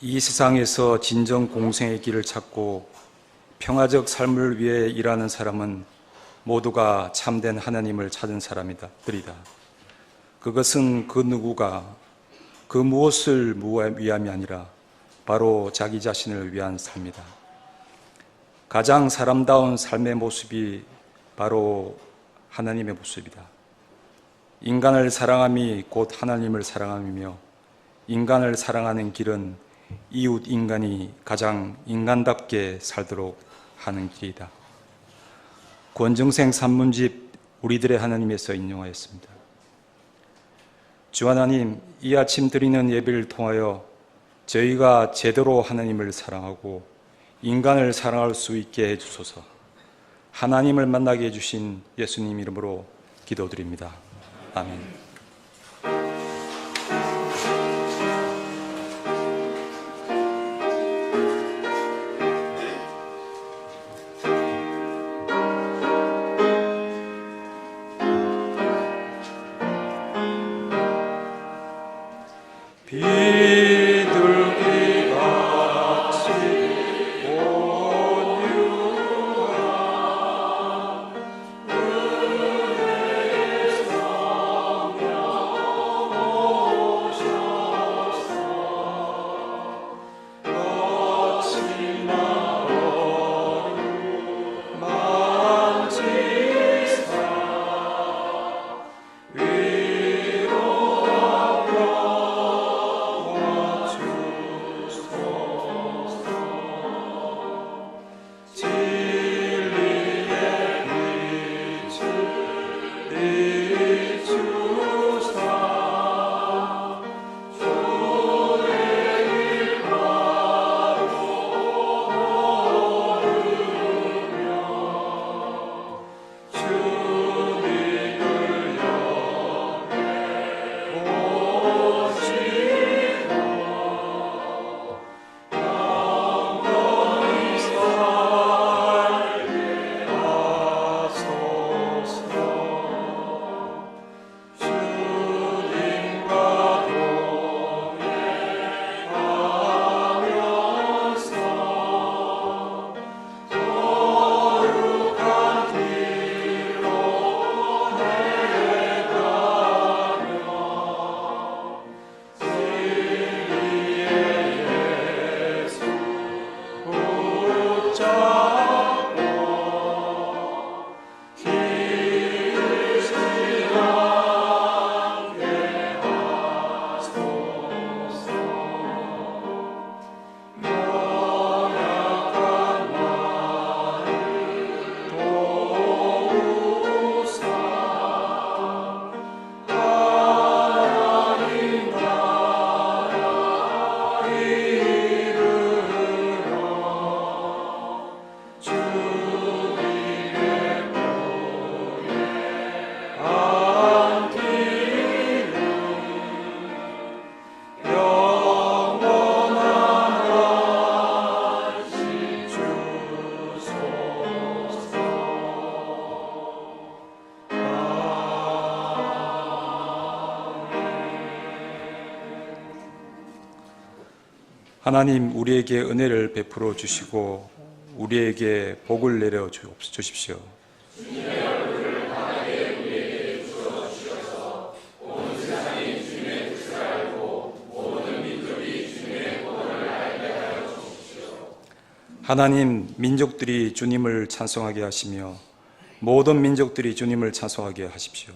이 세상에서 진정 공생의 길을 찾고 평화적 삶을 위해 일하는 사람은 모두가 참된 하나님을 찾은 사람이다. 그것은 그 누구가 그 무엇을 위함이 아니라 바로 자기 자신을 위한 삶이다. 가장 사람다운 삶의 모습이 바로 하나님의 모습이다. 인간을 사랑함이 곧 하나님을 사랑함이며, 인간을 사랑하는 길은 이웃 인간이 가장 인간답게 살도록 하는 길이다. 권정생 산문집 우리들의 하나님에서 인용하였습니다. 주 하나님, 이 아침 드리는 예배를 통하여 저희가 제대로 하나님을 사랑하고 인간을 사랑할 수 있게 해주소서. 하나님을 만나게 해주신 예수님 이름으로 기도드립니다. 아멘. 하나님, 우리에게 은혜를 베풀어 주시고 우리에게 복을 내려 주십시오. 하나님, 민족들이 주님을 찬송하게 하시며 모든 민족들이 주님을 찬송하게 하십시오.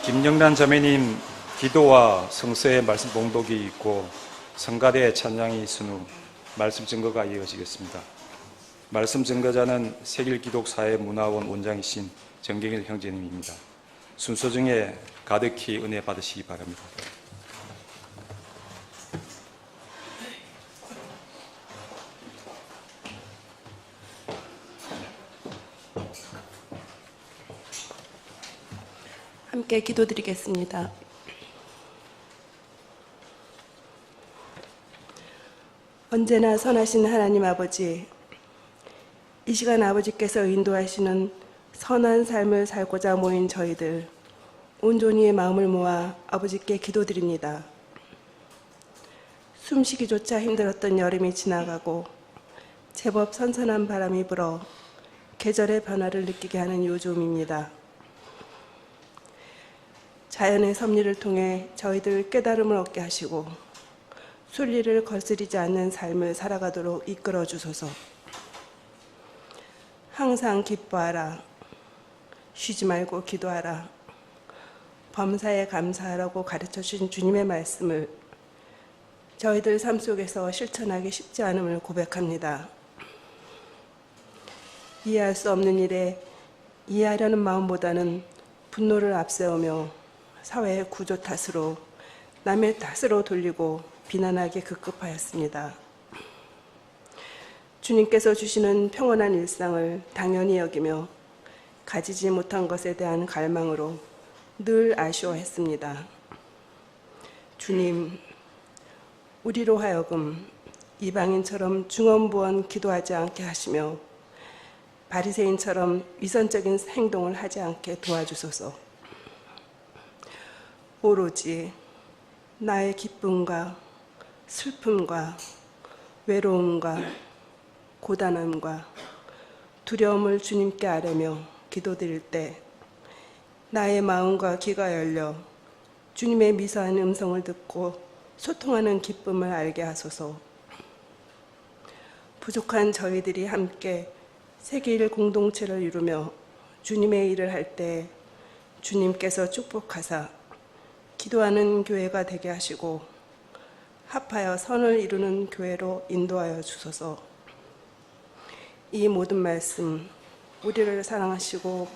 김영란 자매님 기도와 성서의 말씀 봉독이 있고 성가대 찬양이 있은 후 말씀 증거가 이어지겠습니다. 말씀 증거자는 세길기독사회문화원 원장이신 정경일 형제님입니다. 순서 중에 가득히 은혜 받으시기 바랍니다. 함께 기도드리겠습니다. 언제나 선하신 하나님 아버지, 이 시간 아버지께서 인도하시는 선한 삶을 살고자 모인 저희들 온전히 마음을 모아 아버지께 기도드립니다. 숨쉬기조차 힘들었던 여름이 지나가고 제법 선선한 바람이 불어 계절의 변화를 느끼게 하는 요즘입니다. 자연의 섭리를 통해 저희들 깨달음을 얻게 하시고 순리를 거스리지 않는 삶을 살아가도록 이끌어 주소서. 항상 기뻐하라. 쉬지 말고 기도하라. 범사에 감사하라고 가르쳐 주신 주님의 말씀을 저희들 삶 속에서 실천하기 쉽지 않음을 고백합니다. 이해할 수 없는 일에 이해하려는 마음보다는 분노를 앞세우며 사회의 구조 탓으로 남의 탓으로 돌리고 비난하기 급급하였습니다. 주님께서 주시는 평온한 일상을 당연히 여기며 가지지 못한 것에 대한 갈망으로 늘 아쉬워했습니다. 주님, 우리로 하여금 이방인처럼 중언부언 기도하지 않게 하시며 바리새인처럼 위선적인 행동을 하지 않게 도와주소서. 오로지 나의 기쁨과 슬픔과 외로움과 고단함과 두려움을 주님께 아뢰며 기도드릴 때 나의 마음과 귀가 열려 주님의 미소한 음성을 듣고 소통하는 기쁨을 알게 하소서. 부족한 저희들이 함께 세계일 공동체를 이루며 주님의 일을 할 때 주님께서 축복하사 기도하는 교회가 되게 하시고 합하여 선을 이루는 교회로 인도하여 주소서. 이 모든 말씀 우리를 사랑하시고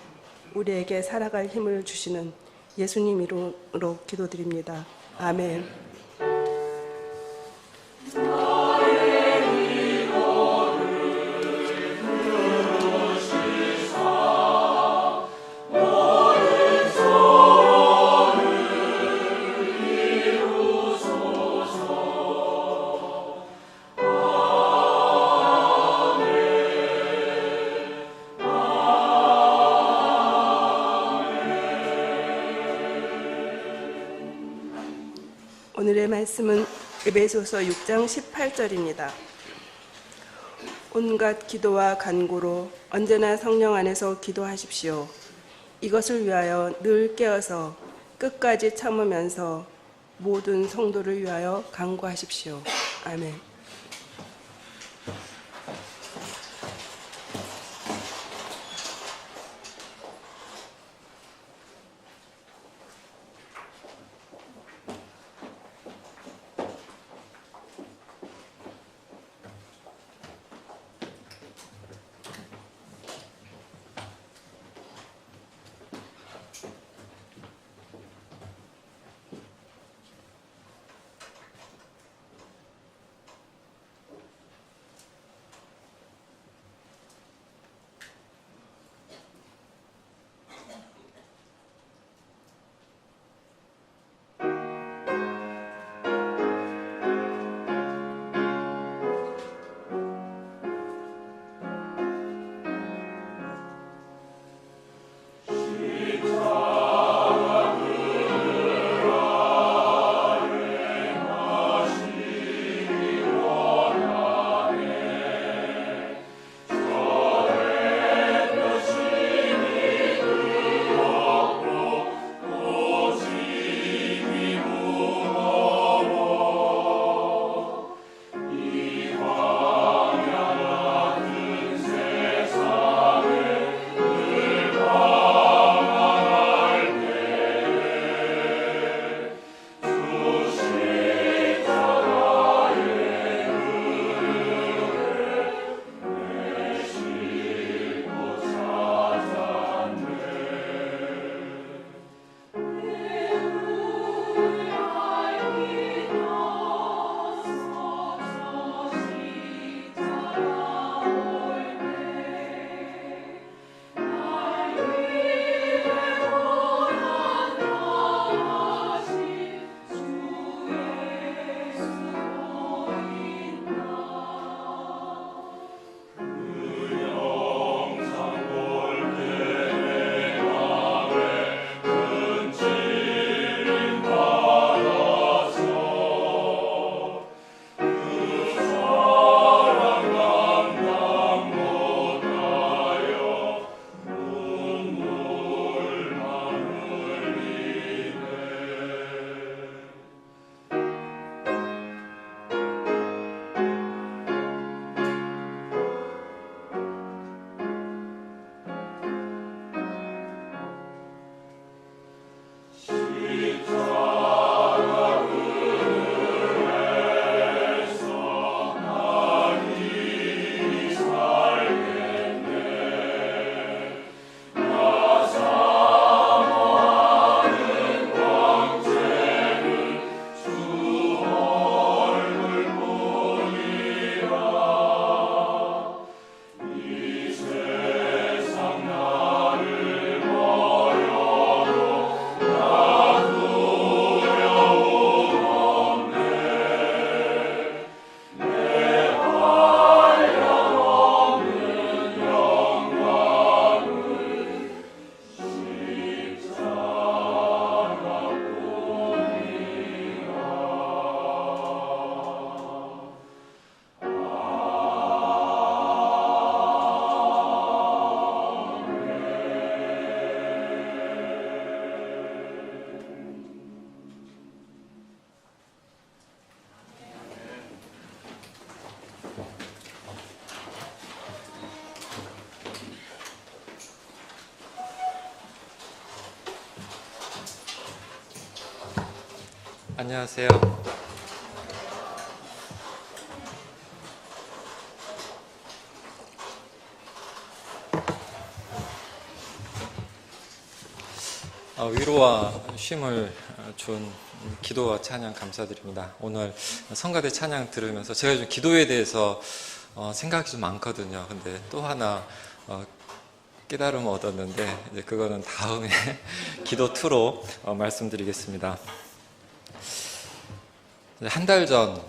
우리에게 살아갈 힘을 주시는 예수님 이름으로 기도드립니다. 아멘. 오늘의 말씀은 에베소서 6장 18절입니다. 온갖 기도와 간구로 언제나 성령 안에서 기도하십시오. 이것을 위하여 늘 깨어서 끝까지 참으면서 모든 성도를 위하여 간구하십시오. 아멘. 안녕하세요. 위로와 쉼을 준 기도와 찬양 감사드립니다. 오늘 성가대 찬양 들으면서 제가 좀 기도에 대해서 생각이 좀 많거든요. 근데 또 하나 깨달음을 얻었는데 이제 그거는 다음에 기도 2로 말씀드리겠습니다. 한 달 전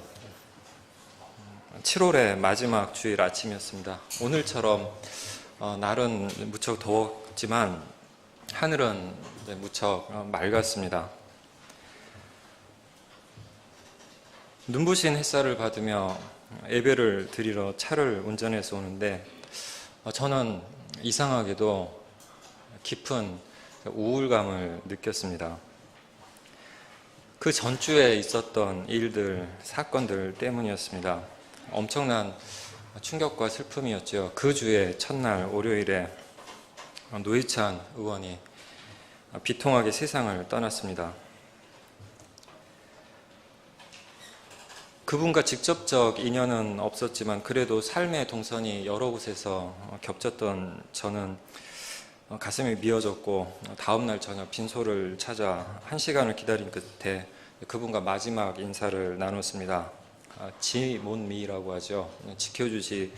7월의 마지막 주일 아침이었습니다. 오늘처럼 날은 무척 더웠지만 하늘은 무척 맑았습니다. 눈부신 햇살을 받으며 예배를 드리러 차를 운전해서 오는데 저는 이상하게도 깊은 우울감을 느꼈습니다. 그 전주에 있었던 일들, 사건들 때문이었습니다. 엄청난 충격과 슬픔이었죠. 그 주의 첫날 월요일에 노회찬 의원이 비통하게 세상을 떠났습니다. 그분과 직접적 인연은 없었지만 그래도 삶의 동선이 여러 곳에서 겹쳤던 저는 가슴이 미어졌고 다음날 저녁 빈소를 찾아 1시간을 기다린 끝에 그분과 마지막 인사를 나눴습니다. 지몬미라고 하죠. 지켜주지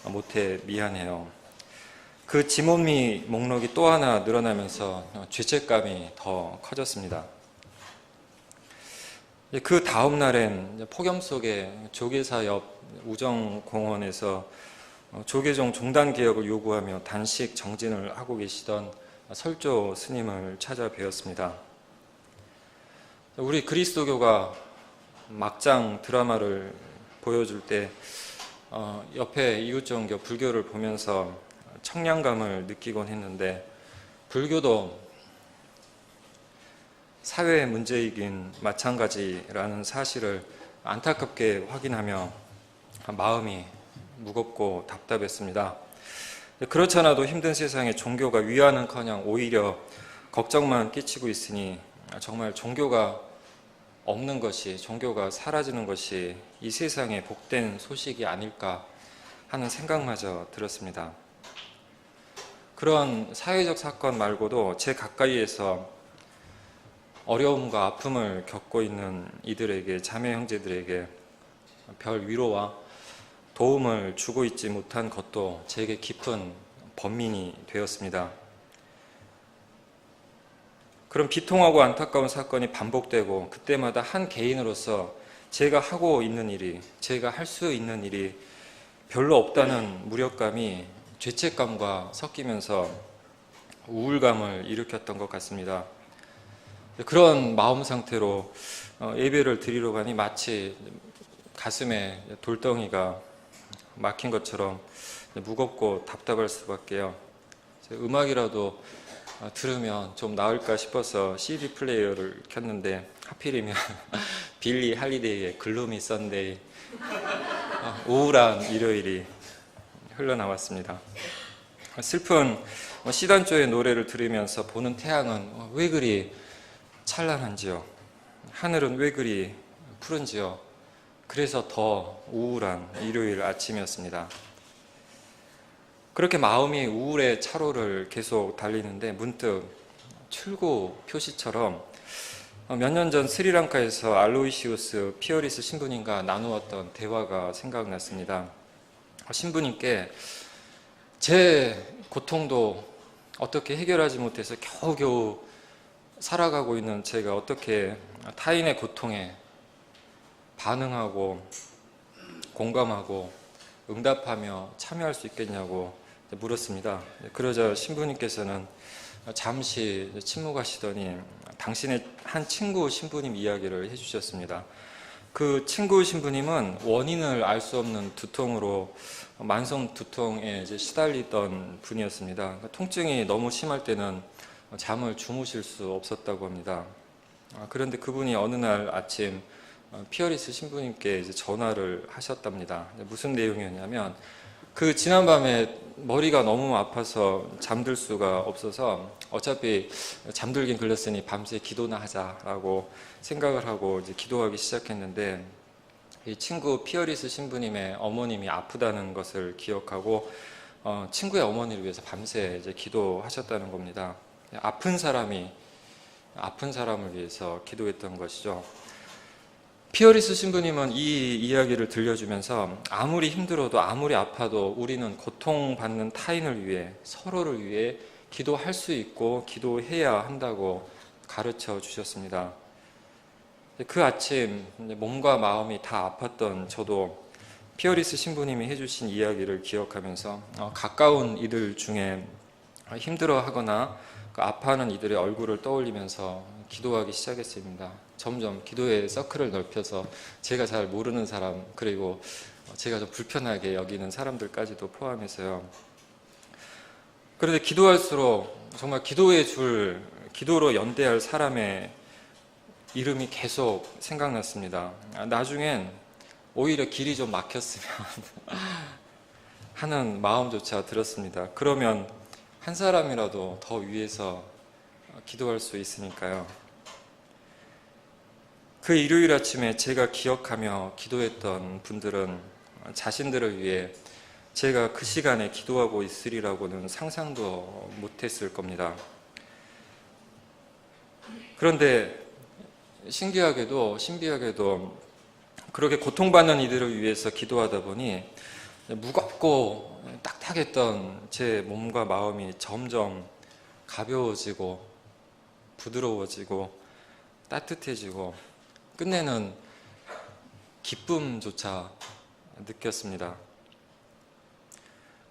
못해 미안해요. 그 지몬미 목록이 또 하나 늘어나면서 죄책감이 더 커졌습니다. 그 다음 날엔 폭염 속에 조계사 옆 우정공원에서 조계종 종단 개혁을 요구하며 단식 정진을 하고 계시던 설조 스님을 찾아뵈었습니다. 우리 그리스도교가 막장 드라마를 보여줄 때 옆에 이웃종교 불교를 보면서 청량감을 느끼곤 했는데 불교도 사회의 문제이긴 마찬가지라는 사실을 안타깝게 확인하며 마음이 무겁고 답답했습니다. 그렇지 않아도 힘든 세상에 종교가 위안은커녕 오히려 걱정만 끼치고 있으니 정말 종교가 없는 것이, 종교가 사라지는 것이 이 세상의 복된 소식이 아닐까 하는 생각마저 들었습니다. 그런 사회적 사건 말고도 제 가까이에서 어려움과 아픔을 겪고 있는 이들에게, 자매 형제들에게 별 위로와 도움을 주고 있지 못한 것도 제게 깊은 번민이 되었습니다. 그런 비통하고 안타까운 사건이 반복되고 그때마다 한 개인으로서 제가 하고 있는 일이, 제가 할 수 있는 일이 별로 없다는 무력감이 죄책감과 섞이면서 우울감을 일으켰던 것 같습니다. 그런 마음 상태로 예배를 드리러 가니 마치 가슴에 돌덩이가 막힌 것처럼 무겁고 답답할 수밖에요. 음악이라도 들으면 좀 나을까 싶어서 CD 플레이어를 켰는데 하필이면 빌리 할리데이의 글루미 선데이, 우울한 일요일이 흘러나왔습니다. 슬픈 시단조의 노래를 들으면서 보는 태양은 왜 그리 찬란한지요? 하늘은 왜 그리 푸른지요? 그래서 더 우울한 일요일 아침이었습니다. 그렇게 마음이 우울의 차로를 계속 달리는데 문득 출구 표시처럼 몇 년 전 스리랑카에서 알로이시우스 피어리스 신부님과 나누었던 대화가 생각났습니다. 신부님께 제 고통도 어떻게 해결하지 못해서 겨우겨우 살아가고 있는 제가 어떻게 타인의 고통에 반응하고 공감하고 응답하며 참여할 수 있겠냐고 물었습니다. 그러자 신부님께서는 잠시 침묵하시더니 당신의 한 친구 신부님 이야기를 해주셨습니다. 그 친구 신부님은 원인을 알 수 없는 두통으로 만성 두통에 시달리던 분이었습니다. 통증이 너무 심할 때는 잠을 주무실 수 없었다고 합니다. 그런데 그분이 어느 날 아침 피어리스 신부님께 전화를 하셨답니다. 무슨 내용이었냐면 그 지난밤에 머리가 너무 아파서 잠들 수가 없어서 어차피 잠들긴 걸렸으니 밤새 기도나 하자라고 생각을 하고 이제 기도하기 시작했는데, 이 친구 피어리스 신부님의 어머님이 아프다는 것을 기억하고 친구의 어머니를 위해서 밤새 이제 기도하셨다는 겁니다. 아픈 사람을 위해서 기도했던 것이죠. 피어리스 신부님은 이 이야기를 들려주면서 아무리 힘들어도 아무리 아파도 우리는 고통받는 타인을 위해, 서로를 위해 기도할 수 있고 기도해야 한다고 가르쳐 주셨습니다. 그 아침 몸과 마음이 다 아팠던 저도 피어리스 신부님이 해주신 이야기를 기억하면서 가까운 이들 중에 힘들어하거나 아파하는 이들의 얼굴을 떠올리면서 기도하기 시작했습니다. 점점 기도의 서클을 넓혀서 제가 잘 모르는 사람, 그리고 제가 좀 불편하게 여기는 사람들까지도 포함해서요. 그런데 기도할수록 정말 기도로 연대할 사람의 이름이 계속 생각났습니다. 나중엔 오히려 길이 좀 막혔으면 하는 마음조차 들었습니다. 그러면 한 사람이라도 더 위해서 기도할 수 있으니까요. 그 일요일 아침에 제가 기억하며 기도했던 분들은 자신들을 위해 제가 그 시간에 기도하고 있으리라고는 상상도 못했을 겁니다. 그런데 신비하게도 그렇게 고통받는 이들을 위해서 기도하다 보니 무겁고 딱딱했던 제 몸과 마음이 점점 가벼워지고 부드러워지고 따뜻해지고 끝내는 기쁨조차 느꼈습니다.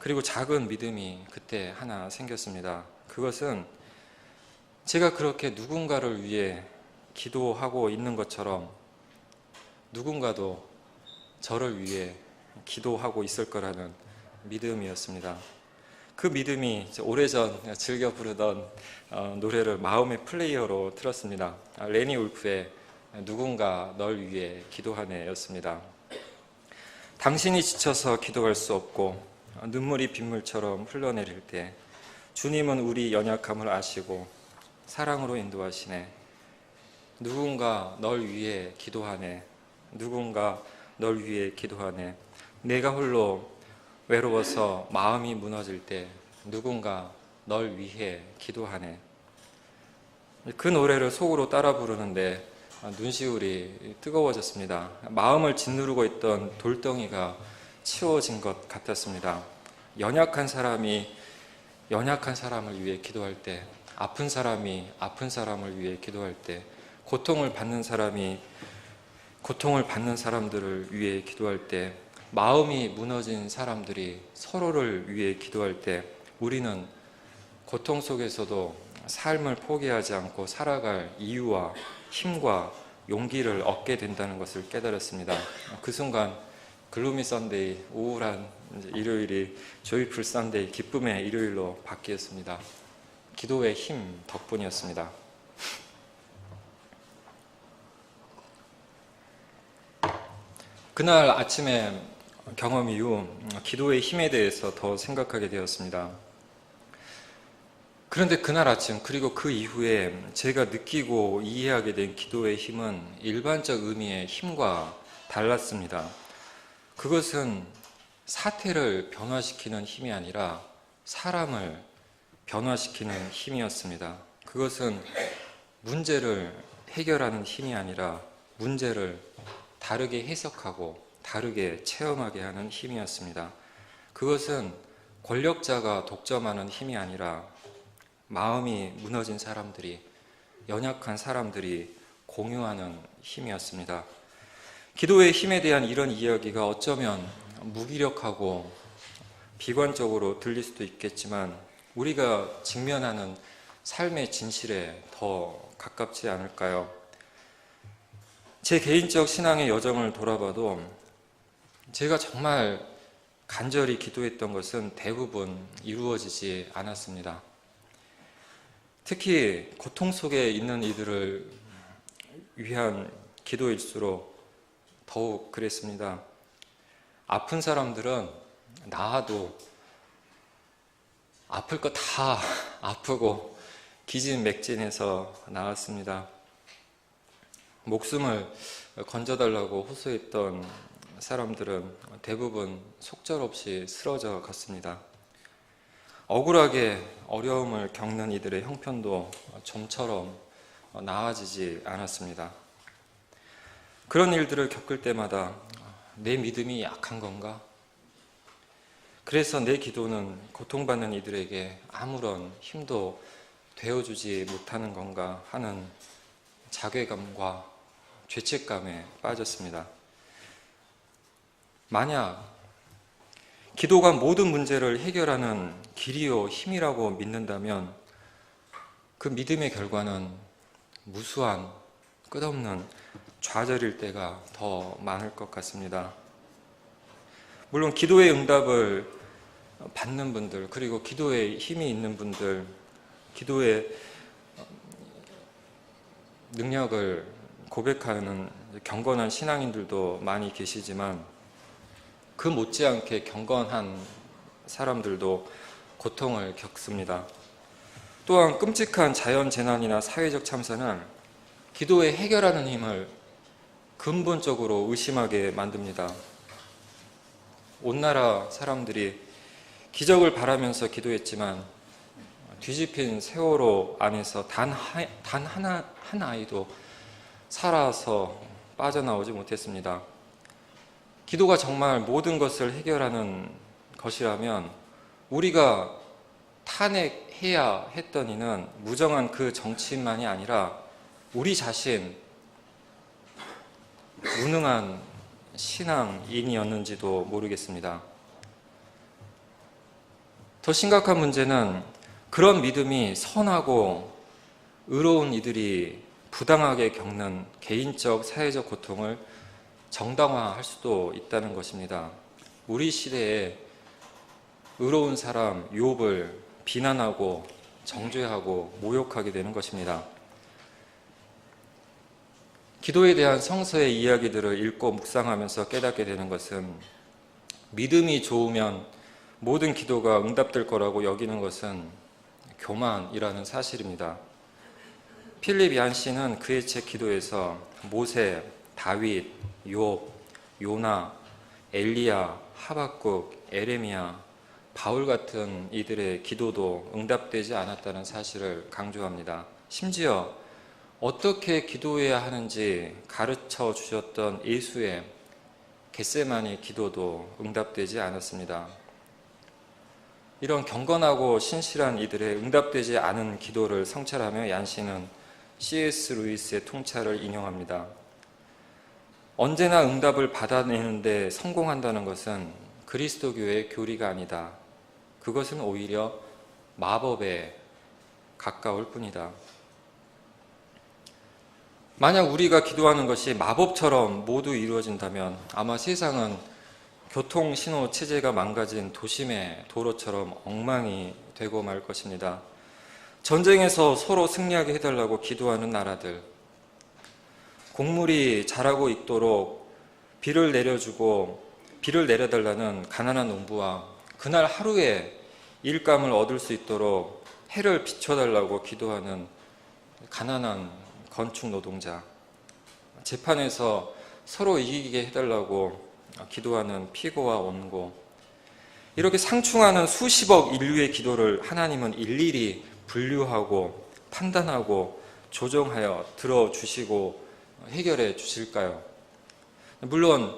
그리고 작은 믿음이 그때 하나 생겼습니다. 그것은 제가 그렇게 누군가를 위해 기도하고 있는 것처럼 누군가도 저를 위해 기도하고 있을 거라는 믿음이었습니다. 그 믿음이 오래전 즐겨 부르던 노래를 마음의 플레이어로 틀었습니다. 레니 울프의 누군가 널 위해 기도하네 였습니다. 당신이 지쳐서 기도할 수 없고 눈물이 빗물처럼 흘러내릴 때 주님은 우리 연약함을 아시고 사랑으로 인도하시네. 누군가 널 위해 기도하네. 누군가 널 위해 기도하네. 내가 홀로 외로워서 마음이 무너질 때 누군가 널 위해 기도하네. 그 노래를 속으로 따라 부르는데 눈시울이 뜨거워졌습니다. 마음을 짓누르고 있던 돌덩이가 치워진 것 같았습니다. 연약한 사람이 연약한 사람을 위해 기도할 때, 아픈 사람이 아픈 사람을 위해 기도할 때, 고통을 받는 사람이 고통을 받는 사람들을 위해 기도할 때, 마음이 무너진 사람들이 서로를 위해 기도할 때 우리는 고통 속에서도 삶을 포기하지 않고 살아갈 이유와 힘과 용기를 얻게 된다는 것을 깨달았습니다. 그 순간 글루미 선데이, 우울한 일요일이 조이풀 선데이, 기쁨의 일요일로 바뀌었습니다. 기도의 힘 덕분이었습니다. 그날 아침에 경험 이후 기도의 힘에 대해서 더 생각하게 되었습니다. 그런데 그날 아침 그리고 그 이후에 제가 느끼고 이해하게 된 기도의 힘은 일반적 의미의 힘과 달랐습니다. 그것은 사태를 변화시키는 힘이 아니라 사람을 변화시키는 힘이었습니다. 그것은 문제를 해결하는 힘이 아니라 문제를 다르게 해석하고 다르게 체험하게 하는 힘이었습니다. 그것은 권력자가 독점하는 힘이 아니라 마음이 무너진 사람들이, 연약한 사람들이 공유하는 힘이었습니다. 기도의 힘에 대한 이런 이야기가 어쩌면 무기력하고 비관적으로 들릴 수도 있겠지만 우리가 직면하는 삶의 진실에 더 가깝지 않을까요? 제 개인적 신앙의 여정을 돌아봐도 제가 정말 간절히 기도했던 것은 대부분 이루어지지 않았습니다. 특히 고통 속에 있는 이들을 위한 기도일수록 더욱 그랬습니다. 아픈 사람들은 낳아도 아플 거 다 아프고 기진맥진해서 나왔습니다. 목숨을 건져달라고 호소했던 사람들은 대부분 속절없이 쓰러져 갔습니다. 억울하게 어려움을 겪는 이들의 형편도 좀처럼 나아지지 않았습니다. 그런 일들을 겪을 때마다 내 믿음이 약한 건가? 그래서 내 기도는 고통받는 이들에게 아무런 힘도 되어주지 못하는 건가 하는 자괴감과 죄책감에 빠졌습니다. 만약 기도가 모든 문제를 해결하는 길이요 힘이라고 믿는다면 그 믿음의 결과는 무수한 끝없는 좌절일 때가 더 많을 것 같습니다. 물론 기도의 응답을 받는 분들, 그리고 기도에 힘이 있는 분들, 기도의 능력을 고백하는 경건한 신앙인들도 많이 계시지만 그 못지않게 경건한 사람들도 고통을 겪습니다. 또한 끔찍한 자연재난이나 사회적 참사는 기도에 해결하는 힘을 근본적으로 의심하게 만듭니다. 온 나라 사람들이 기적을 바라면서 기도했지만 뒤집힌 세월호 안에서 단 한 아이도 살아서 빠져나오지 못했습니다. 기도가 정말 모든 것을 해결하는 것이라면 우리가 탄핵해야 했던 이는 무정한 그 정치인만이 아니라 우리 자신 무능한 신앙인이었는지도 모르겠습니다. 더 심각한 문제는 그런 믿음이 선하고 의로운 이들이 부당하게 겪는 개인적 사회적 고통을 정당화할 수도 있다는 것입니다. 우리 시대에 의로운 사람 욥을 비난하고 정죄하고 모욕하게 되는 것입니다. 기도에 대한 성서의 이야기들을 읽고 묵상하면서 깨닫게 되는 것은 믿음이 좋으면 모든 기도가 응답될 거라고 여기는 것은 교만이라는 사실입니다. 필립 얀시는 그의 책 기도에서 모세, 다윗, 욥, 요나, 엘리야, 하박국, 에레미야, 바울 같은 이들의 기도도 응답되지 않았다는 사실을 강조합니다. 심지어 어떻게 기도해야 하는지 가르쳐 주셨던 예수의 겟세마니 기도도 응답되지 않았습니다. 이런 경건하고 신실한 이들의 응답되지 않은 기도를 성찰하며 얀시는 C.S. 루이스의 통찰을 인용합니다. 언제나 응답을 받아내는데 성공한다는 것은 그리스도교의 교리가 아니다. 그것은 오히려 마법에 가까울 뿐이다. 만약 우리가 기도하는 것이 마법처럼 모두 이루어진다면 아마 세상은 교통신호 체제가 망가진 도심의 도로처럼 엉망이 되고 말 것입니다. 전쟁에서 서로 승리하게 해달라고 기도하는 나라들, 곡물이 자라고 있도록 비를 내려달라는 가난한 농부와 그날 하루에 일감을 얻을 수 있도록 해를 비춰달라고 기도하는 가난한 건축 노동자, 재판에서 서로 이기게 해달라고 기도하는 피고와 원고, 이렇게 상충하는 수십억 인류의 기도를 하나님은 일일이 분류하고 판단하고 조정하여 들어주시고 해결해 주실까요? 물론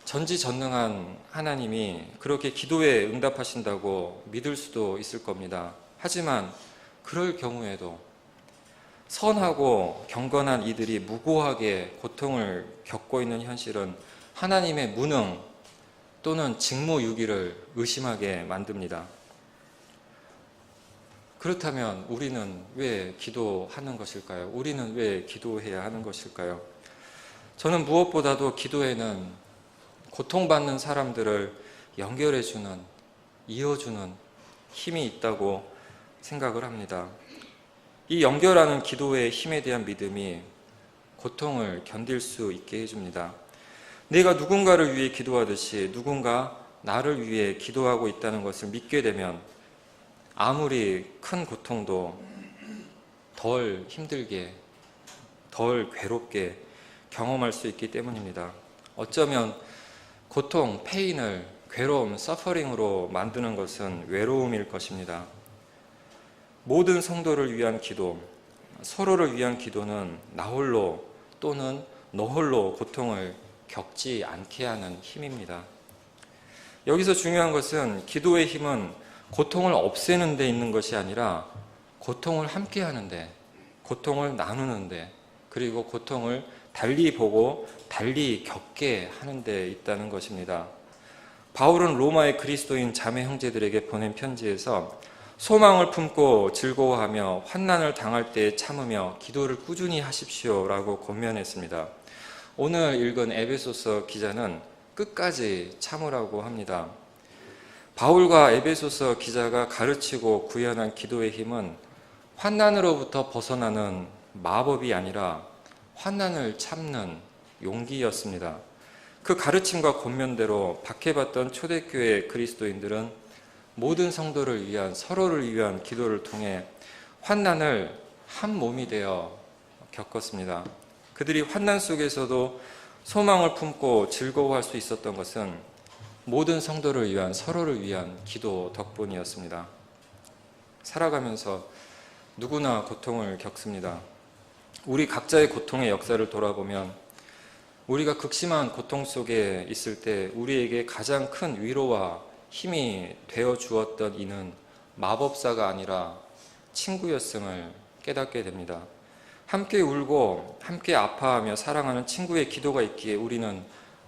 전지전능한 하나님이 그렇게 기도에 응답하신다고 믿을 수도 있을 겁니다. 하지만 그럴 경우에도 선하고 경건한 이들이 무고하게 고통을 겪고 있는 현실은 하나님의 무능 또는 직무유기를 의심하게 만듭니다. 그렇다면 우리는 왜 기도하는 것일까요? 우리는 왜 기도해야 하는 것일까요? 저는 무엇보다도 기도에는 고통받는 사람들을 연결해주는, 이어주는 힘이 있다고 생각을 합니다. 이 연결하는 기도의 힘에 대한 믿음이 고통을 견딜 수 있게 해줍니다. 내가 누군가를 위해 기도하듯이 누군가 나를 위해 기도하고 있다는 것을 믿게 되면 아무리 큰 고통도 덜 힘들게, 덜 괴롭게 경험할 수 있기 때문입니다. 어쩌면 고통, 페인을 괴로움, 서퍼링으로 만드는 것은 외로움일 것입니다. 모든 성도를 위한 기도, 서로를 위한 기도는 나 홀로 또는 너 홀로 고통을 겪지 않게 하는 힘입니다. 여기서 중요한 것은 기도의 힘은 고통을 없애는 데 있는 것이 아니라 고통을 함께 하는데, 고통을 나누는데, 그리고 고통을 달리 보고 달리 겪게 하는 데 있다는 것입니다. 바울은 로마의 그리스도인 자매 형제들에게 보낸 편지에서 소망을 품고 즐거워하며 환난을 당할 때 참으며 기도를 꾸준히 하십시오라고 권면했습니다. 오늘 읽은 에베소서 기자는 끝까지 참으라고 합니다. 바울과 에베소서 기자가 가르치고 구현한 기도의 힘은 환난으로부터 벗어나는 마법이 아니라 환난을 참는 용기였습니다. 그 가르침과 권면대로 박해받던 초대교회 그리스도인들은 모든 성도를 위한, 서로를 위한 기도를 통해 환난을 한 몸이 되어 겪었습니다. 그들이 환난 속에서도 소망을 품고 즐거워할 수 있었던 것은 모든 성도를 위한, 서로를 위한 기도 덕분이었습니다. 살아가면서 누구나 고통을 겪습니다. 우리 각자의 고통의 역사를 돌아보면 우리가 극심한 고통 속에 있을 때 우리에게 가장 큰 위로와 힘이 되어 주었던 이는 마법사가 아니라 친구였음을 깨닫게 됩니다. 함께 울고 함께 아파하며 사랑하는 친구의 기도가 있기에 우리는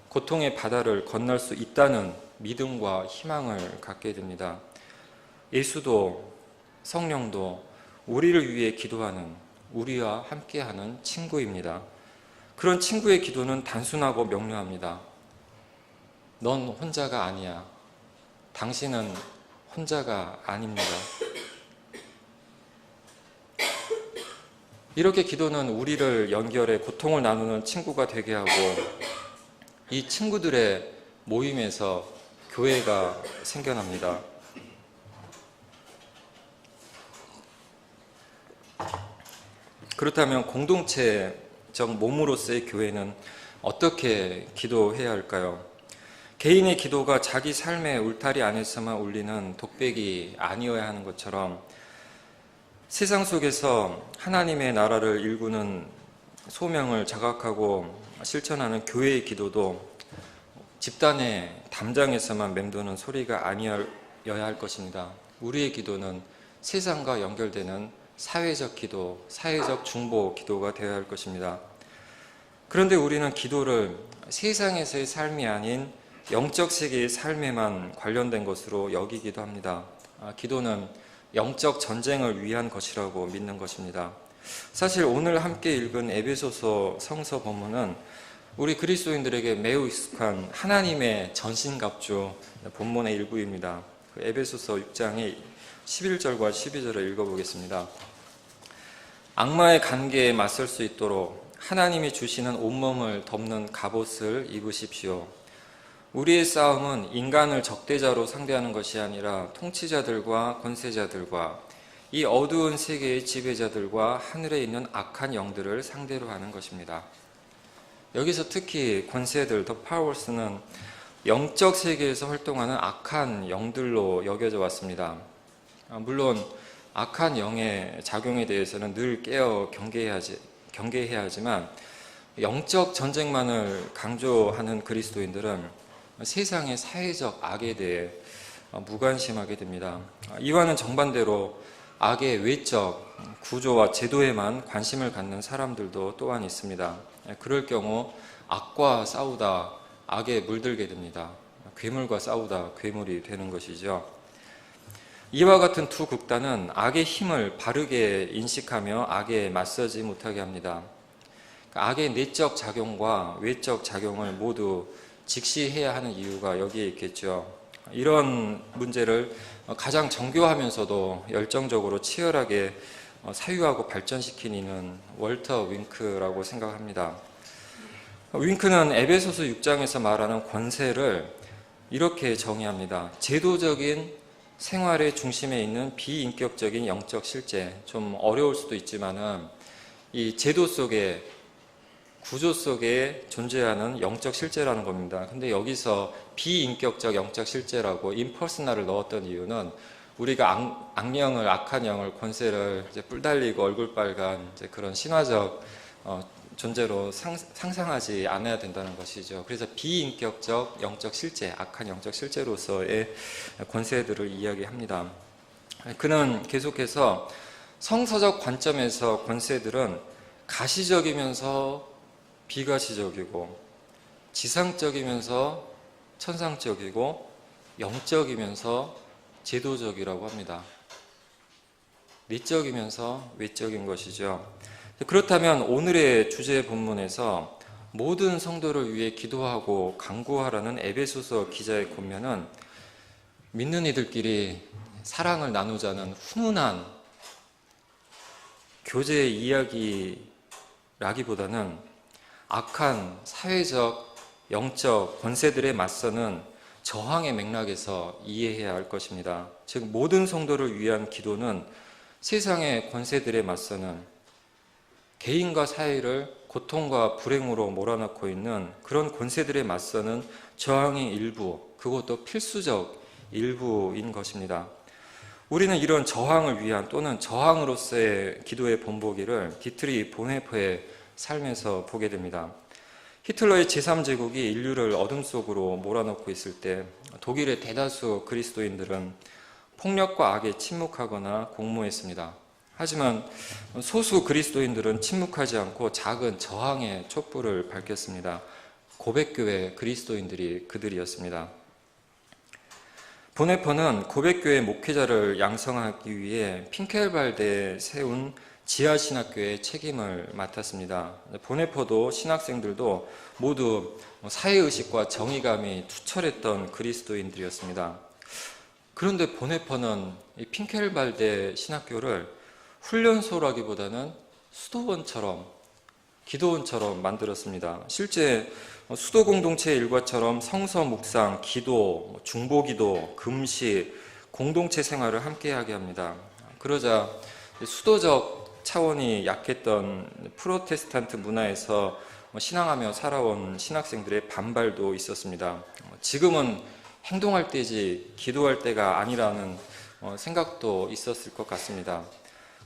고통의 바다를 건널 수 있다는 믿음과 희망을 갖게 됩니다. 예수도 성령도 우리를 위해 기도하는, 우리와 함께하는 친구입니다. 그런 친구의 기도는 단순하고 명료합니다. 넌 혼자가 아니야. 당신은 혼자가 아닙니다. 이렇게 기도는 우리를 연결해 고통을 나누는 친구가 되게 하고, 이 친구들의 모임에서 교회가 생겨납니다. 그렇다면 공동체적 몸으로서의 교회는 어떻게 기도해야 할까요? 개인의 기도가 자기 삶의 울타리 안에서만 울리는 독백이 아니어야 하는 것처럼 세상 속에서 하나님의 나라를 일구는 소명을 자각하고 실천하는 교회의 기도도 집단의 담장에서만 맴도는 소리가 아니어야 할 것입니다. 우리의 기도는 세상과 연결되는 사회적 기도, 사회적 중보 기도가 되어야 할 것입니다. 그런데 우리는 기도를 세상에서의 삶이 아닌 영적 세계의 삶에만 관련된 것으로 여기기도 합니다. 기도는 영적 전쟁을 위한 것이라고 믿는 것입니다. 사실 오늘 함께 읽은 에베소서 성서 본문은 우리 그리스도인들에게 매우 익숙한 하나님의 전신갑주 본문의 일부입니다. 에베소서 6장의 11절과 12절을 읽어보겠습니다. 악마의 관계에 맞설 수 있도록 하나님이 주시는 온몸을 덮는 갑옷을 입으십시오. 우리의 싸움은 인간을 적대자로 상대하는 것이 아니라 통치자들과 권세자들과 이 어두운 세계의 지배자들과 하늘에 있는 악한 영들을 상대로 하는 것입니다. 여기서 특히 권세들, the powers는 영적 세계에서 활동하는 악한 영들로 여겨져 왔습니다. 물론 악한 영의 작용에 대해서는 늘 깨어 경계해야 하지만 영적 전쟁만을 강조하는 그리스도인들은 세상의 사회적 악에 대해 무관심하게 됩니다. 이와는 정반대로 악의 외적 구조와 제도에만 관심을 갖는 사람들도 또한 있습니다. 그럴 경우 악과 싸우다 악에 물들게 됩니다. 괴물과 싸우다 괴물이 되는 것이죠. 이와 같은 두 극단은 악의 힘을 바르게 인식하며 악에 맞서지 못하게 합니다. 악의 내적 작용과 외적 작용을 모두 직시해야 하는 이유가 여기에 있겠죠. 이런 문제를 가장 정교하면서도 열정적으로 치열하게 사유하고 발전시킨 이는 월터 윙크라고 생각합니다. 윙크는 에베소서 6장에서 말하는 권세를 이렇게 정의합니다. 제도적인 생활의 중심에 있는 비인격적인 영적 실제. 좀 어려울 수도 있지만은 이 제도 속에, 구조 속에 존재하는 영적 실제라는 겁니다. 근데 여기서 비인격적 영적 실제라고 임퍼스널을 넣었던 이유는 우리가 악령을, 악한 영을, 권세를 이제 뿔 달리고 얼굴 빨간 이제 그런 신화적 존재로 상상하지 않아야 된다는 것이죠. 그래서 비인격적 영적 실제, 악한 영적 실제로서의 권세들을 이야기합니다. 그는 계속해서 성서적 관점에서 권세들은 가시적이면서 비가시적이고, 지상적이면서 천상적이고, 영적이면서 제도적이라고 합니다. 내적이면서 외적인 것이죠. 그렇다면 오늘의 주제 본문에서 모든 성도를 위해 기도하고 간구하라는 에베소서 기자의 권면은 믿는 이들끼리 사랑을 나누자는 훈훈한 교제 이야기라기보다는 악한 사회적, 영적 권세들에 맞서는 저항의 맥락에서 이해해야 할 것입니다. 즉 모든 성도를 위한 기도는 세상의 권세들에 맞서는, 개인과 사회를 고통과 불행으로 몰아넣고 있는 그런 권세들에 맞서는 저항의 일부, 그것도 필수적 일부인 것입니다. 우리는 이런 저항을 위한 또는 저항으로서의 기도의 본보기를 디트리 보네퍼의 삶에서 보게 됩니다. 히틀러의 제3제국이 인류를 어둠 속으로 몰아넣고 있을 때 독일의 대다수 그리스도인들은 폭력과 악에 침묵하거나 공모했습니다. 하지만 소수 그리스도인들은 침묵하지 않고 작은 저항의 촛불을 밝혔습니다. 고백교회 그리스도인들이 그들이었습니다. 보네퍼는 고백교회 목회자를 양성하기 위해 핑켈발드에 세운 지하신학교의 책임을 맡았습니다. 보네퍼도 신학생들도 모두 사회의식과 정의감이 투철했던 그리스도인들이었습니다. 그런데 보네퍼는 이 핑켈발드 신학교를 훈련소라기보다는 수도원처럼, 기도원처럼 만들었습니다. 실제 수도 공동체의 일과처럼 성서 묵상, 기도, 중보기도, 금식, 공동체 생활을 함께하게 합니다. 그러자 수도적 차원이 약했던 프로테스탄트 문화에서 신앙하며 살아온 신학생들의 반발도 있었습니다. 지금은 행동할 때지 기도할 때가 아니라는 생각도 있었을 것 같습니다.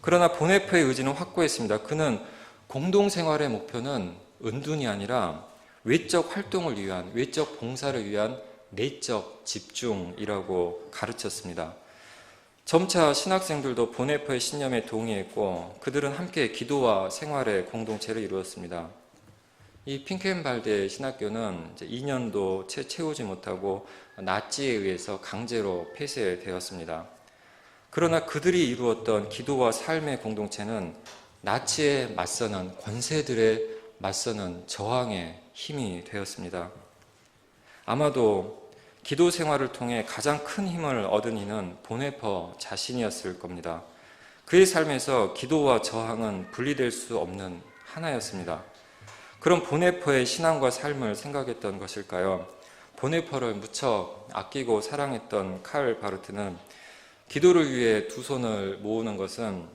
그러나 보네퍼의 의지는 확고했습니다. 그는 공동생활의 목표는 은둔이 아니라 외적 활동을 위한, 외적 봉사를 위한 내적 집중이라고 가르쳤습니다. 점차 신학생들도 보네퍼의 신념에 동의했고 그들은 함께 기도와 생활의 공동체를 이루었습니다. 이 핑켄발드 신학교는 2년도 채 채우지 못하고 나치에 의해서 강제로 폐쇄되었습니다. 그러나 그들이 이루었던 기도와 삶의 공동체는 나치에 맞서는, 권세들에 맞서는 저항의 힘이 되었습니다. 아마도 기도 생활을 통해 가장 큰 힘을 얻은 이는 보네퍼 자신이었을 겁니다. 그의 삶에서 기도와 저항은 분리될 수 없는 하나였습니다. 그럼 보네퍼의 신앙과 삶을 생각했던 것일까요? 보네퍼를 무척 아끼고 사랑했던 칼 바르트는 기도를 위해 두 손을 모으는 것은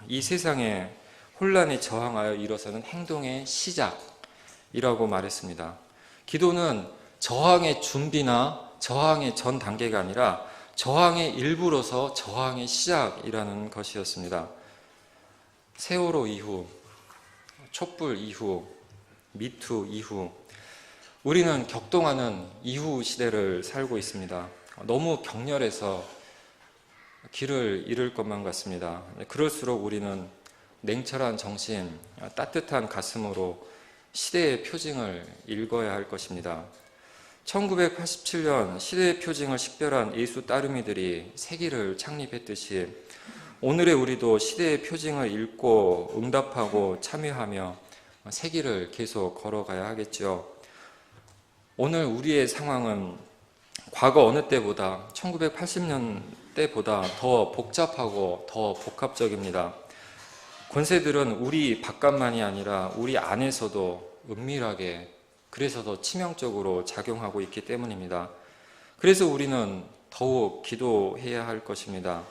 이 세상의 혼란에 저항하여 일어서는 행동의 시작이라고 말했습니다. 기도는 저항의 준비나 저항의 전 단계가 아니라 저항의 일부로서 저항의 시작이라는 것이었습니다. 세월호 이후, 촛불 이후, 미투 이후, 우리는 격동하는 이후 시대를 살고 있습니다. 너무 격렬해서 길을 잃을 것만 같습니다. 그럴수록 우리는 냉철한 정신, 따뜻한 가슴으로 시대의 표징을 읽어야 할 것입니다. 1987년 시대의 표징을 식별한 예수 따르미들이 세기를 창립했듯이 오늘의 우리도 시대의 표징을 읽고 응답하고 참여하며 세기를 계속 걸어가야 하겠죠. 오늘 우리의 상황은 과거 어느 때보다 1980년대보다 더 복잡하고 더 복합적입니다. 권세들은 우리 바깥만이 아니라 우리 안에서도 은밀하게, 그래서 더 치명적으로 작용하고 있기 때문입니다. 그래서 우리는 더욱 기도해야 할 것입니다.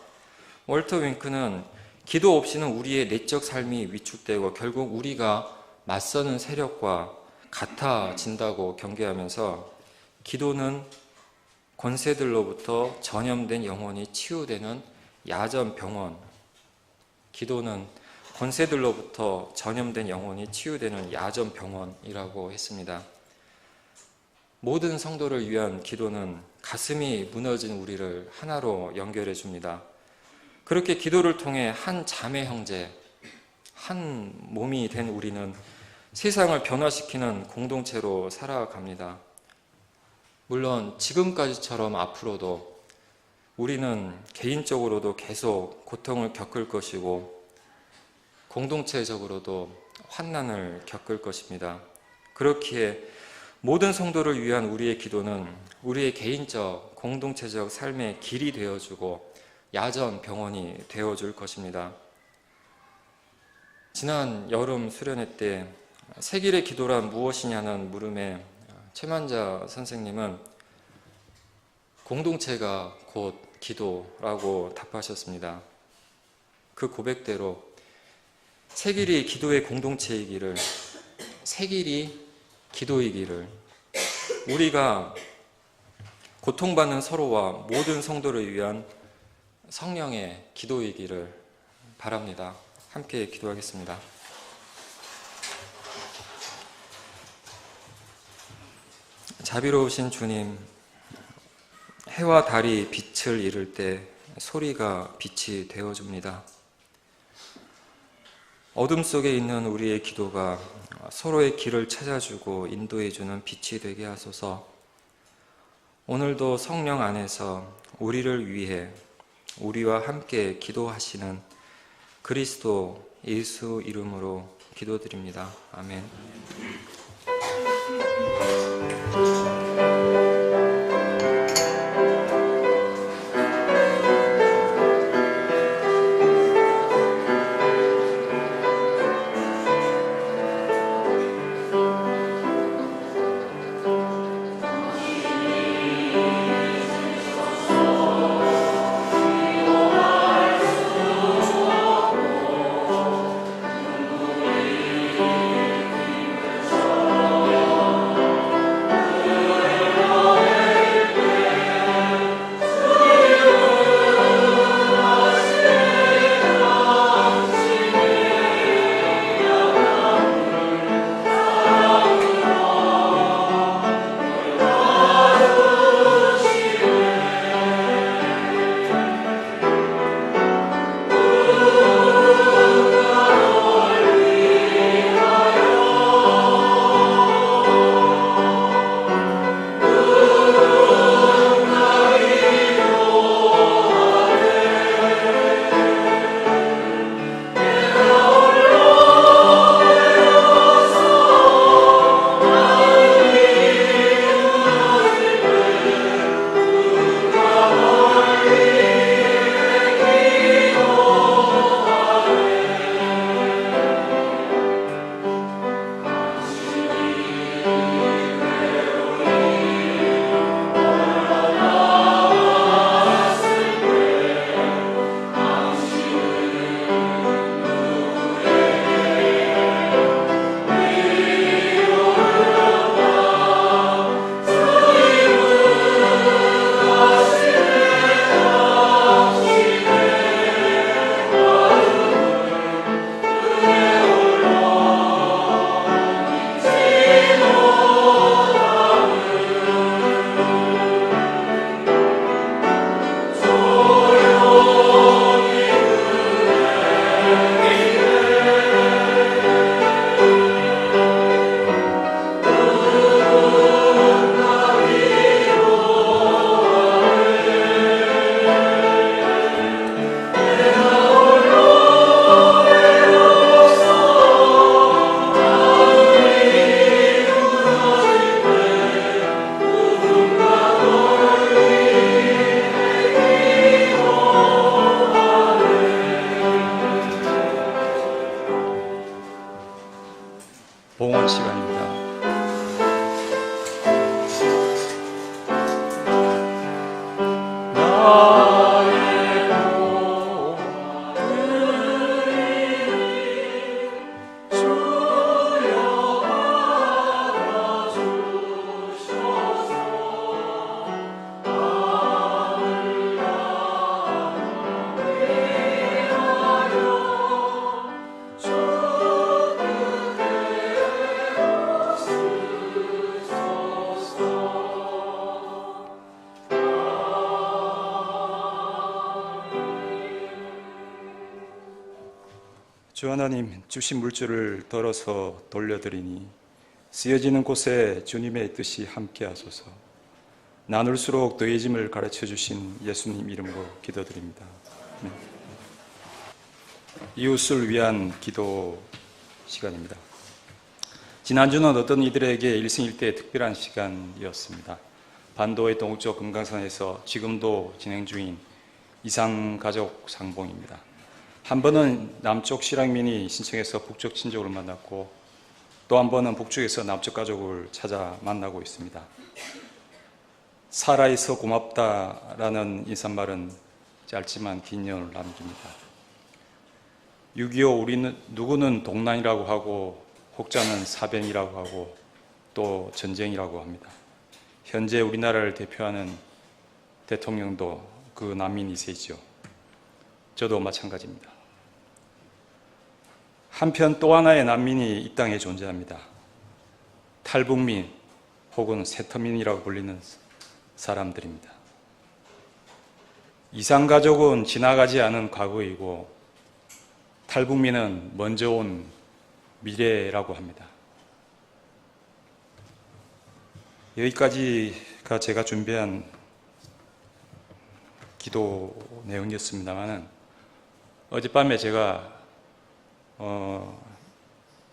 월터 윙크는 기도 없이는 우리의 내적 삶이 위축되고 결국 우리가 맞서는 세력과 같아진다고 경계하면서 기도는 권세들로부터 전염된 영혼이 치유되는 야전병원, 기도는 권세들로부터 전염된 영혼이 치유되는 야전병원이라고 했습니다. 모든 성도를 위한 기도는 가슴이 무너진 우리를 하나로 연결해 줍니다. 그렇게 기도를 통해 한 자매 형제, 한 몸이 된 우리는 세상을 변화시키는 공동체로 살아갑니다. 물론 지금까지처럼 앞으로도 우리는 개인적으로도 계속 고통을 겪을 것이고 공동체적으로도 환난을 겪을 것입니다. 그렇기에 모든 성도를 위한 우리의 기도는 우리의 개인적, 공동체적 삶의 길이 되어주고 야전 병원이 되어줄 것입니다. 지난 여름 수련회 때 세길의 기도란 무엇이냐는 물음에 최만자 선생님은 공동체가 곧 기도라고 답하셨습니다. 그 고백대로 세길이 기도의 공동체이기를, 세길이 기도이기를, 우리가 고통받는 서로와 모든 성도를 위한 성령의 기도이기를 바랍니다. 함께 기도하겠습니다. 자비로우신 주님, 해와 달이 빛을 잃을 때 소리가 빛이 되어줍니다. 어둠 속에 있는 우리의 기도가 서로의 길을 찾아주고 인도해주는 빛이 되게 하소서. 오늘도 성령 안에서 우리를 위해 우리와 함께 기도하시는 그리스도 예수 이름으로 기도드립니다. 아멘. 봉헌 시간입니다. 주 하나님, 주신 물줄을 덜어서 돌려드리니 쓰여지는 곳에 주님의 뜻이 함께하소서. 나눌수록 더해짐을 가르쳐 주신 예수님 이름으로 기도드립니다. 네. 이웃을 위한 기도 시간입니다. 지난주는 어떤 이들에게 일생일대의 특별한 시간이었습니다. 반도의 동쪽 금강산에서 지금도 진행 중인 이상가족 상봉입니다. 한 번은 남쪽 실향민이 신청해서 북쪽 친족을 만났고, 또 한 번은 북쪽에서 남쪽 가족을 찾아 만나고 있습니다. 살아있어 고맙다라는 인사말은 짧지만 긴 인연을 남깁니다. 6.25 우리는 누구는 동난이라고 하고, 혹자는 사변이라고 하고, 또 전쟁이라고 합니다. 현재 우리나라를 대표하는 대통령도 그 난민 2세이죠. 저도 마찬가지입니다. 한편 또 하나의 난민이 이 땅에 존재합니다. 탈북민 혹은 세터민이라고 불리는 사람들입니다. 이상가족은 지나가지 않은 과거이고, 탈북민은 먼저 온 미래라고 합니다. 여기까지가 제가 준비한 기도 내용이었습니다만, 어젯밤에 제가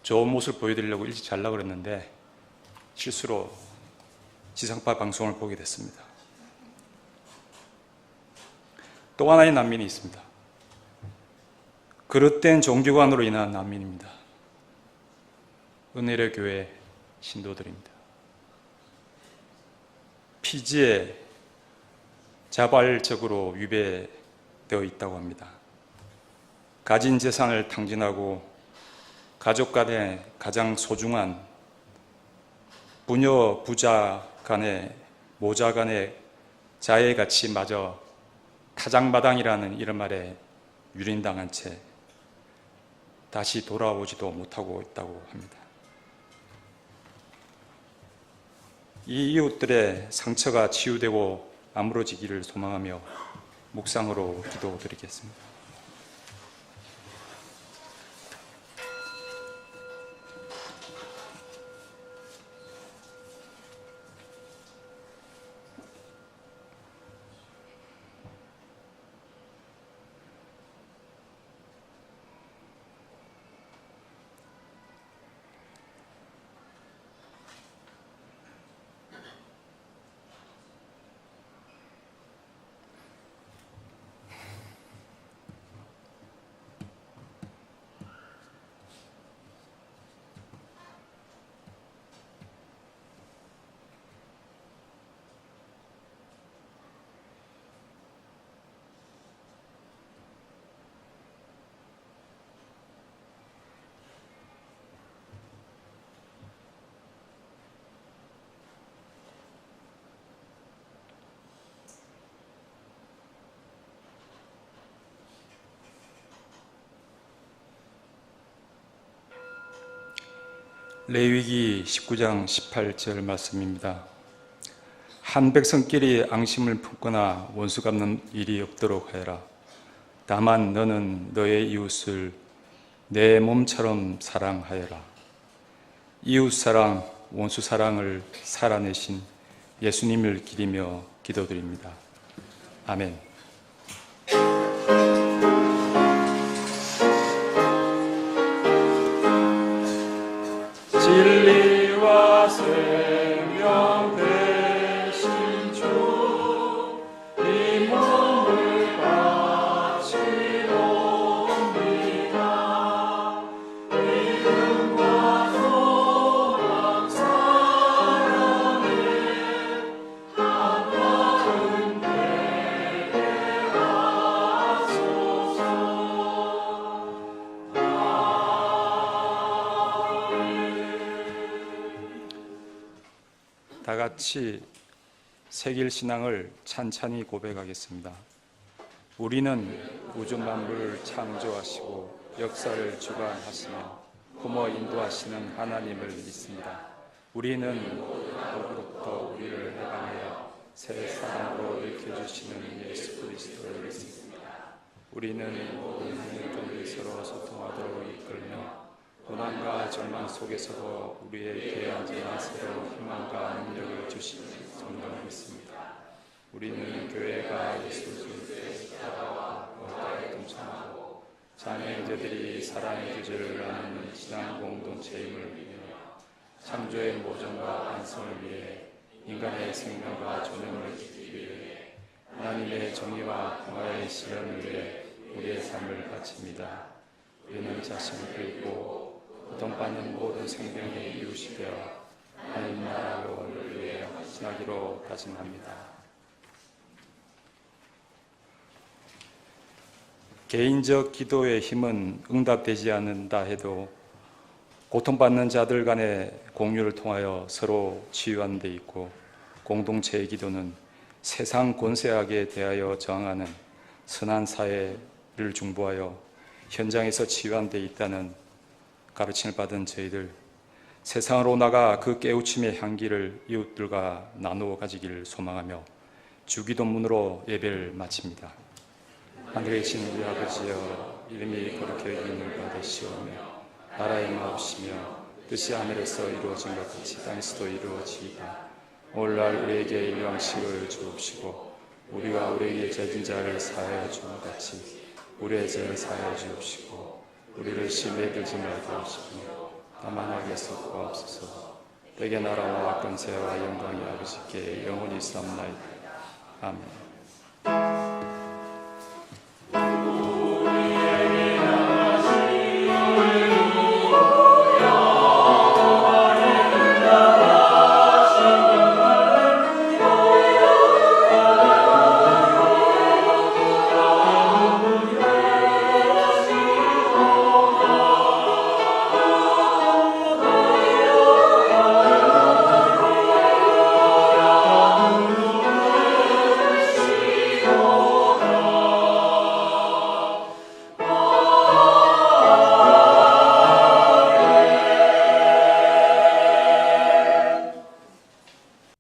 좋은 모습을 보여드리려고 일찍 자려고 그랬는데 실수로 지상파 방송을 보게 됐습니다. 또 하나의 난민이 있습니다. 그릇된 종교관으로 인한 난민입니다. 은혜의 교회 신도들입니다. 피지에 자발적으로 위배되어 있다고 합니다. 가진 재산을 탕진하고 가족 간의 가장 소중한 부녀 부자 간의 모자 간의 자의 가치마저 타장마당이라는 이런 말에 유린당한 채 다시 돌아오지도 못하고 있다고 합니다. 이 이웃들의 상처가 치유되고 아물어지기를 소망하며 묵상으로 기도드리겠습니다. 레위기 19장 18절 말씀입니다. 한 백성끼리 앙심을 품거나 원수 갚는 일이 없도록 하여라. 다만 너는 너의 이웃을 내 몸처럼 사랑하여라. 이웃 사랑, 원수 사랑을 살아내신 예수님을 기리며 기도드립니다. 아멘. 진리와 생명 되신 주, 이 몸을 바치옵니다. 믿음과 소망 사랑에 합한 은혜에 하소서. 다 같이 새길 신앙을 찬찬히 고백하겠습니다. 우리는 우주 만물을 창조하시고 역사를 주관하시며 품어 인도하시는 하나님을 믿습니다. 우리는 어부로부터 우리를 해방하여 새 사람으로 일으켜주시는 예수 그리스도를 믿습니다. 우리는 모든 종이 서로 소통하도록 이끌며 고난과 절망 속에서도 우리에게 언제나 새로운 희망과 능력을 주시니 정말 믿습니다. 우리는 교회가 예수 그리스도의 따라와 어깨에 동참하고 자매 형제들이 사랑의 교제를 나누는 신앙 공동체임을 믿으며 창조의 모전과 완성을 위해 인간의 생명과 존엄을 지키기 위해 하나님의 정의와 평화의 실현을 위해 우리의 삶을 바칩니다. 우리는 자신을 그리고 고통받는 모든 생명의 이웃이 되어 하나님 나라 영원을 위해 헌신하기로 다짐합니다. 개인적 기도의 힘은 응답되지 않는다 해도 고통받는 자들 간의 공유를 통하여 서로 치유하는 데 있고, 공동체의 기도는 세상 권세악에 대하여 저항하는 선한 사회를 중보하여 현장에서 치유하는 데 있다는 가르침을 받은 저희들, 세상으로 나가 그 깨우침의 향기를 이웃들과 나누어 가지기를 소망하며 주기도문으로 예배를 마칩니다. 하늘에 계신 우리 아버지여, 이름이 거룩히 여기는 바 되시오며 나라의 마옵시며 뜻이 하늘에서 이루어진 것 같이 땅에서도 이루어지이다. 오늘날 우리에게 일용식을 주옵시고 우리가 우리에게 죄진 자를 사하여 준 것 같이 우리의 죄를 사하여 주옵시고 우리를 시험에 들지 말게 하시고 다만 악에서 구하옵소서. 때에 나라와 권세와 영광이 아버지께 영원히 있사옵나이다. 아멘.